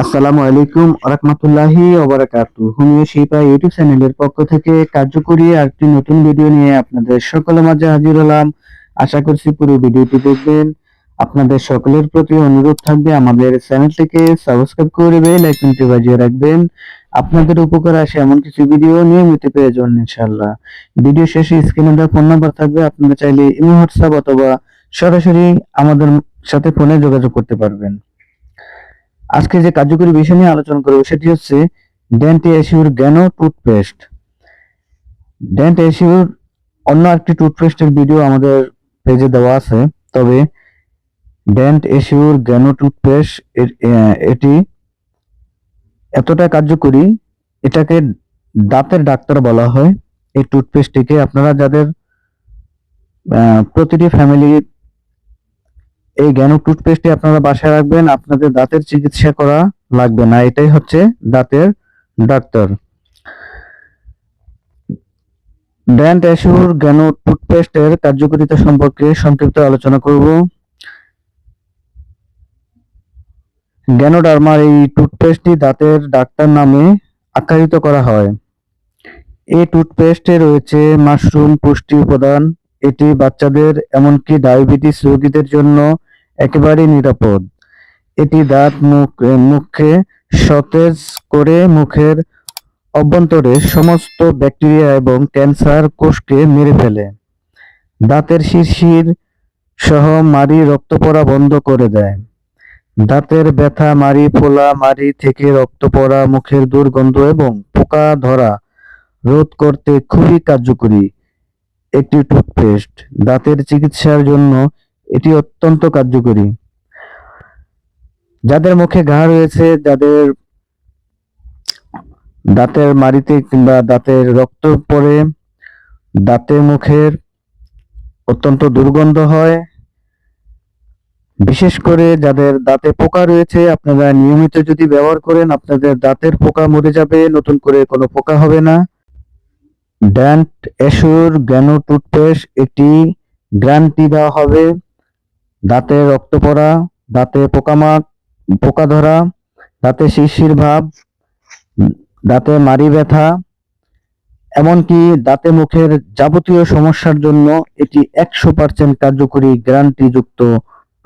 আসসালামু আলাইকুম রাহমাতুল্লাহি ওয়া বারাকাতুহু। হুমিয়া শিপা ইউটিউব চ্যানেলের পক্ষ থেকে কার্যকরী আরেকটি নতুন ভিডিও নিয়ে আপনাদের সকলের মাঝে হাজির হলাম। আশা করছি পুরো ভিডিওটি দেখবেন। আপনাদের সকলের প্রতি অনুরোধ থাকবে আমাদের চ্যানেলটিকে সাবস্ক্রাইব করে বেল আইকনটি বাজিয়ে রাখবেন। আপনাদের উপকার আসে এমন কিছু ভিডিও নিয়মিত পেয়ে যাবেন ইনশাআল্লাহ। ভিডিও শেষে স্ক্রিনে দেওয়া ফোন নাম্বার থাকবে, আপনারা চাইলে ইমো, হোয়াটসঅ্যাপ অথবা সরাসরি আমাদের সাথে ফোনে যোগাযোগ করতে পারবেন। আজকে যে কার্যকরী বিষয় নিয়ে আলোচনা করব সেটি হচ্ছে dent assure গ্যানো toothpaste. Dent assure অন্য একটি টুথপেস্টের ভিডিও আমাদের পেজে দেওয়া আছে, তবে ডেন্ট এশিওর গ্যানো টুথপেস্ট এটি এতটা কার্যকরী, এটাকে দাঁতের ডাক্তার বলা হয়। এই টুথপেস্টটিকে আপনারা যাদের প্রতিটি ফ্যামিলি এই গ্যানো টুথপেস্টটি আপনারা বাসায় রাখবেন, আপনাদের দাঁতের চিকিৎসা করা লাগবে না। এটাই হচ্ছে দাঁতের ডাক্তার। ডেন্ট অ্যাশিওর গ্যানো টুথপেস্টের কার্যকারিতা সম্পর্কে সংক্ষিপ্ত আলোচনা করব। গ্যানোডার্মার এই টুথপেস্টটি দাঁতের ডাক্তার নামে আখ্যায়িত করা হয়। এই টুথপেস্টে রয়েছে মাশরুম পুষ্টি উপাদান। এটি বাচ্চাদের এমনকি ডায়াবেটিস রোগীদের জন্য একেবারেই নিরাপদ। এটি দাঁত মুখে সতেজ করে মুখের অভ্যন্তরে সমস্ত ব্যাকটেরিয়া এবং ক্যান্সার কোষকে মেরে ফেলে। দাঁতের শিরশির সহ মাড়ি রক্ত পড়া বন্ধ করে দেয়। দাঁতের ব্যথা, মাড়ি ফোলা, মাড়ি থেকে রক্ত পড়া, মুখের দুর্গন্ধ এবং পোকা ধরা রোধ করতে খুবই কার্যকরী একটি টুথপেস্ট। দাঁতের চিকিৎসার জন্য এটি অত্যন্ত কার্যকরী। যাদের মুখে ঘা রয়েছে, যাদের দাঁতের মাড়িতে কিংবা দাঁতের রক্ত পড়ে, দাঁতে মুখের অত্যন্ত দুর্গন্ধ হয়, বিশেষ করে যাদের দাঁতে পোকা রয়েছে, আপনারা নিয়মিত যদি ব্যবহার করেন আপনাদের দাঁতের পোকা মরে যাবে, নতুন করে কোনো পোকা হবে না। ডেন্ট অ্যাশিওর গ্যানো টুথপেস্ট একটি গ্যারান্টি দেওয়া হবে। দাঁতে রক্ত পড়া, দাঁতে পোকা ধরা, দাঁতে শিরশির ভাব, দাঁতে মাড়ি ব্যথা, এমনকি দাঁতে মুখের যাবতীয় সমস্যার জন্য এটি 100% কার্যকরী গ্যারান্টিযুক্ত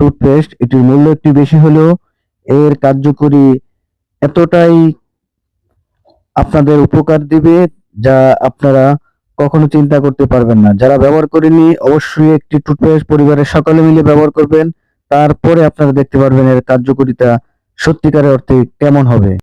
টুথপেস্ট। এটির মূল্য একটু বেশি হলেও এর কার্যকরী এতটাই আপনাদের উপকার দিবে যা আপনারা কখনো চিন্তা করতে পারবেন না। যারা ব্যবহার করেনি অবশ্যই একটি টুথপেস্ট পরিবারের সকলে মিলে ব্যবহার করবেন, তারপরে আপনারা দেখতে পারবেন এর কার্যকারিতা সত্যিকারের অর্থে কেমন হবে।